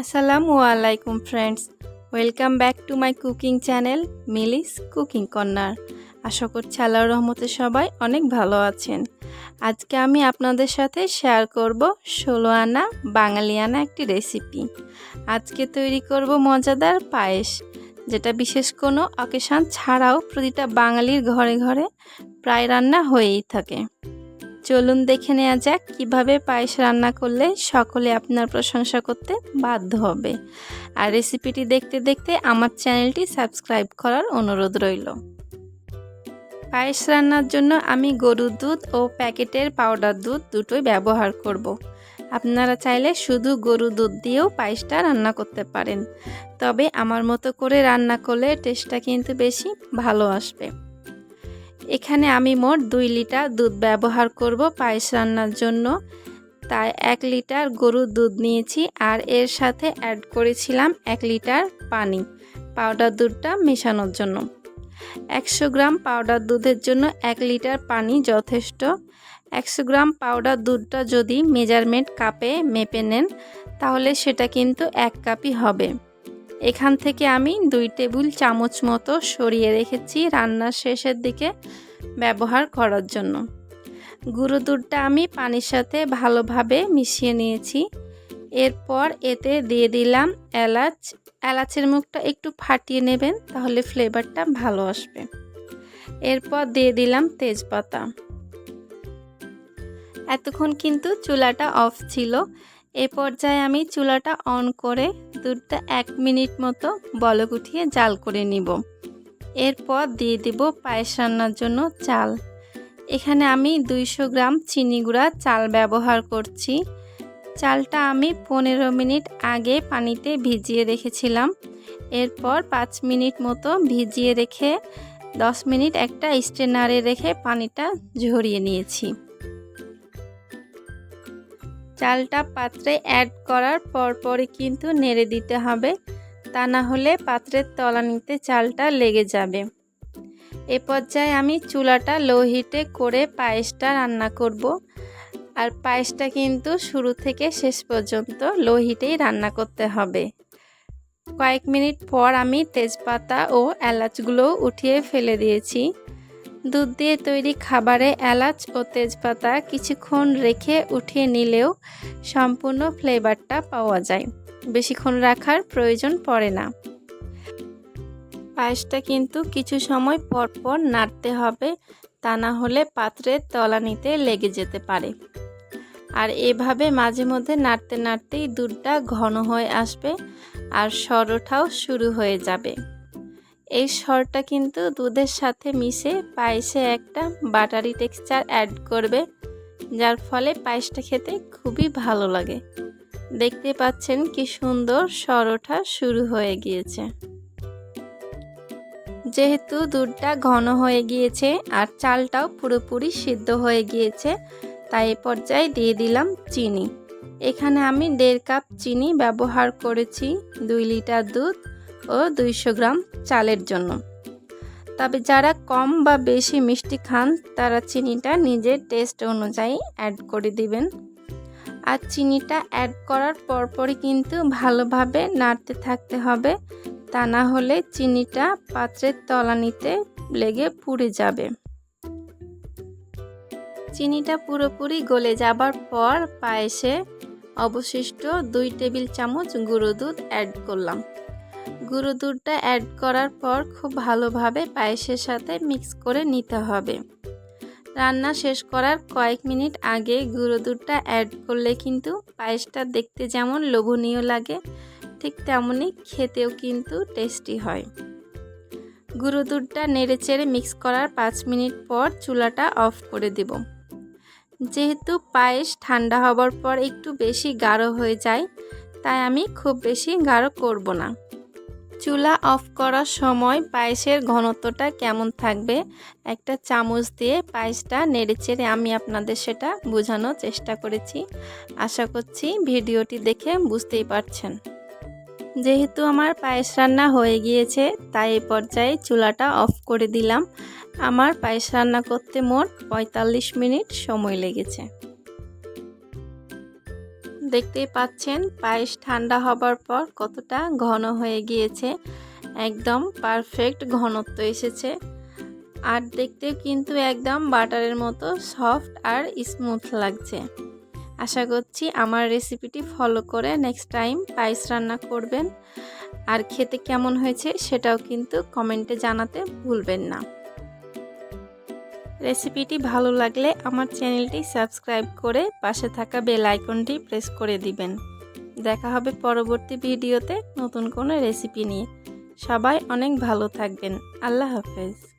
আসসালামু আলাইকুম friends, welcome back to my cooking channel Milis cooking corner. আশা করছি আল্লাহর রহমতে সবাই অনেক ভালো আছেন। আজকে আমি আপনাদের সাথে শেয়ার করব 16 আনা বাঙালিয়ানা একটি রেসিপি। আজকে তৈরি করব মজাদার পায়েস, যেটা বিশেষ কোনো অকেশন ছাড়াও প্রতিটা বাঙালির ঘরে ঘরে প্রায় রান্না হয়েই থাকে। চলুন দেখে নেওয়া যাক কিভাবে পায়েস রান্না করলে সকলে আপনার প্রশংসা করতে বাধ্য হবে। আর রেসিপিটি দেখতে দেখতে আমার চ্যানেলটি সাবস্ক্রাইব করার অনুরোধ রইল। পায়েস রান্নার জন্য আমি গরুর দুধ ও প্যাকেটের পাউডার দুধ দুটোই ব্যবহার করব। আপনারা চাইলে শুধু গরুর দুধ দিয়েও পায়েসটা রান্না করতে পারেন, তবে আমার মতো করে রান্না করলে টেস্টটা কিন্তু বেশি ভালো আসবে। এখানে আমি মোট 2 লিটার দুধ ব্যবহার করব পায়েস রান্নার জন্য, তাই 1 লিটার গরুর দুধ নিয়েছি আর এর সাথে অ্যাড করেছিলাম 1 লিটার পানি পাউডার দুধটা মেশানোর জন্য। 100 গ্রাম পাউডার দুধের জন্য 1 লিটার পানি যথেষ্ট। 100 গ্রাম পাউডার দুধটা যদি মেজারমেন্ট কাপে মেপে নেন তাহলে সেটা কিন্তু 1 কাপই হবে। এখান থেকে আমি 2 টেবিল চামচ মতো সরিয়ে রেখেছি রান্নার শেষের দিকে ব্যবহার করার জন্য। গুঁড়ো দুধটা আমি পানির সাথে ভালোভাবে মিশিয়ে নিয়েছি। এরপর এতে দিয়ে দিলাম এলাচ। এলাচের মুখটা একটু ফাটিয়ে নেবেন, তাহলে ফ্লেভারটা ভালো আসবে। এরপর দিয়ে দিলাম তেজপাতা। এতক্ষণ কিন্তু চুলাটা অফ ছিল। এ পর্যায়ে আমি চুলাটা অন করে দুধটা 1 মিনিট মতো বলক উঠিয়ে জাল করে নিব। এরপর দিয়ে দিব পায়েস রান্নার জন্য চাল। এখানে আমি 200 গ্রাম চিনি গুঁড়া চাল ব্যবহার করছি। চালটা আমি 15 মিনিট আগে পানিতে ভিজিয়ে রেখেছিলাম। এরপর 5 মিনিট মতো ভিজিয়ে রেখে 10 মিনিট একটা স্ট্রেনারে রেখে পানিটা ঝরিয়ে নিয়েছি। চালটা পাত্রে অ্যাড করার পরপরই কিন্তু নেড়ে দিতে হবে, তা না হলে পাত্রের তলানিতে চালটা লেগে যাবে। এ পর্যায়ে আমি চুলাটা লো হিটে করে পায়েসটা রান্না করব। আর পায়েসটা কিন্তু শুরু থেকে শেষ পর্যন্ত লো হিটেই রান্না করতে হবে। কয়েক মিনিট পর আমি তেজপাতা ও এলাচগুলো উঠিয়ে ফেলে দিয়েছি। দুধ দিয়ে তৈরি খাবারে এলাচ ও তেজপাতা কিছুক্ষণ রেখে উঠিয়ে নিলেও সম্পূর্ণ ফ্লেভারটা পাওয়া যায়, বেশিক্ষণ রাখার প্রয়োজন পড়ে না। পায়েসটা কিন্তু কিছু সময় পর পর নাড়তে হবে, তা না হলে পাত্রের তলানিতে লেগে যেতে পারে। আর এভাবে মাঝে মধ্যে নাড়তে নাড়তেই দুধটা ঘন হয়ে আসবে আর সর ওঠাও শুরু হয়ে যাবে। এই সরটা কিন্তু দুধের সাথে মিশে পায়েসে একটা বাটারি টেক্সচার অ্যাড করবে, যার ফলে পায়েসটা খেতে খুবই ভালো লাগে। দেখতে পাচ্ছেন কি সুন্দর সর ওঠা শুরু হয়ে গিয়েছে। যেহেতু দুধটা ঘন হয়ে গিয়েছে আর চালটাও পুরোপুরি সিদ্ধ হয়ে গিয়েছে, তাই এই পর্যায়ে দিয়ে দিলাম চিনি। এখানে আমি 1.5 কাপ চিনি ব্যবহার করেছি 2 লিটার দুধ ও 200 গ্রাম চালের জন্য। তবে যারা কম বা বেশি মিষ্টি খান তারা চিনিটা নিজের টেস্ট অনুযায়ী অ্যাড করে দিবেন। আর চিনিটা অ্যাড করার পরপরই কিন্তু ভালোভাবে নাড়তে থাকতে হবে, তা না হলে চিনিটা পাত্রের তলানিতে লেগে পুড়ে যাবে। চিনিটা পুরোপুরি গলে যাবার পর পায়েসে অবশিষ্ট 2 টেবিল চামচ গুঁড়ো দুধ অ্যাড করলাম। গুঁড়ো দুধটা অ্যাড করার পর খুব ভালোভাবে পায়েসের সাথে মিক্স করে নিতে হবে। রান্না শেষ করার কয়েক মিনিট আগে গুঁড়ো দুধটা অ্যাড করলে কিন্তু পায়েসটা দেখতে যেমন লোভনীয় লাগে, ঠিক তেমনই খেতেও কিন্তু টেস্টি হয়। গুঁড়ো দুধটা নেড়েচেড়ে মিক্স করার 5 মিনিট পর চুলাটা অফ করে দেব। যেহেতু পায়েস ঠান্ডা হবার পর একটু বেশি গাঢ় হয়ে যায়, তাই আমি খুব বেশি গাঢ় করব না। চুলা অফ করার সময় পায়েসের ঘনত্বটা কেমন থাকবে একটা চামচ দিয়ে পায়েসটা নেড়েচেড়ে আমি আপনাদের সেটা বোঝানোর চেষ্টা করেছি। আশা করছি ভিডিওটি দেখে বুঝতেই পারছেন। যেহেতু আমার পায়েস রান্না হয়ে গিয়েছে, তাই এই পর্যায়ে চুলাটা অফ করে দিলাম। আমার পায়েস রান্না করতে মোট 45 মিনিট সময় লেগেছে। দেখতেই পাচ্ছেন পায়েস ঠান্ডা হবার পর কতটা ঘন হয়ে গিয়েছে, একদম পারফেক্ট ঘনত্ব এসেছে। আর দেখতেও কিন্তু একদম বাটারের মতো সফট আর স্মুথ লাগছে। আশা করছি আমার রেসিপিটি ফলো করে নেক্সট টাইম পায়েস রান্না করবেন। আর খেতে কেমন হয়েছে সেটাও কিন্তু কমেন্টে জানাতে ভুলবেন না। রেসিপিটি ভালো লাগলে আমার চ্যানেলটি সাবস্ক্রাইব করে পাশে থাকা বেল আইকনটি প্রেস করে দিবেন। দেখা হবে পরবর্তী ভিডিওতে নতুন কোনো রেসিপি নিয়ে। সবাই অনেক ভালো থাকবেন। আল্লাহ হাফেজ।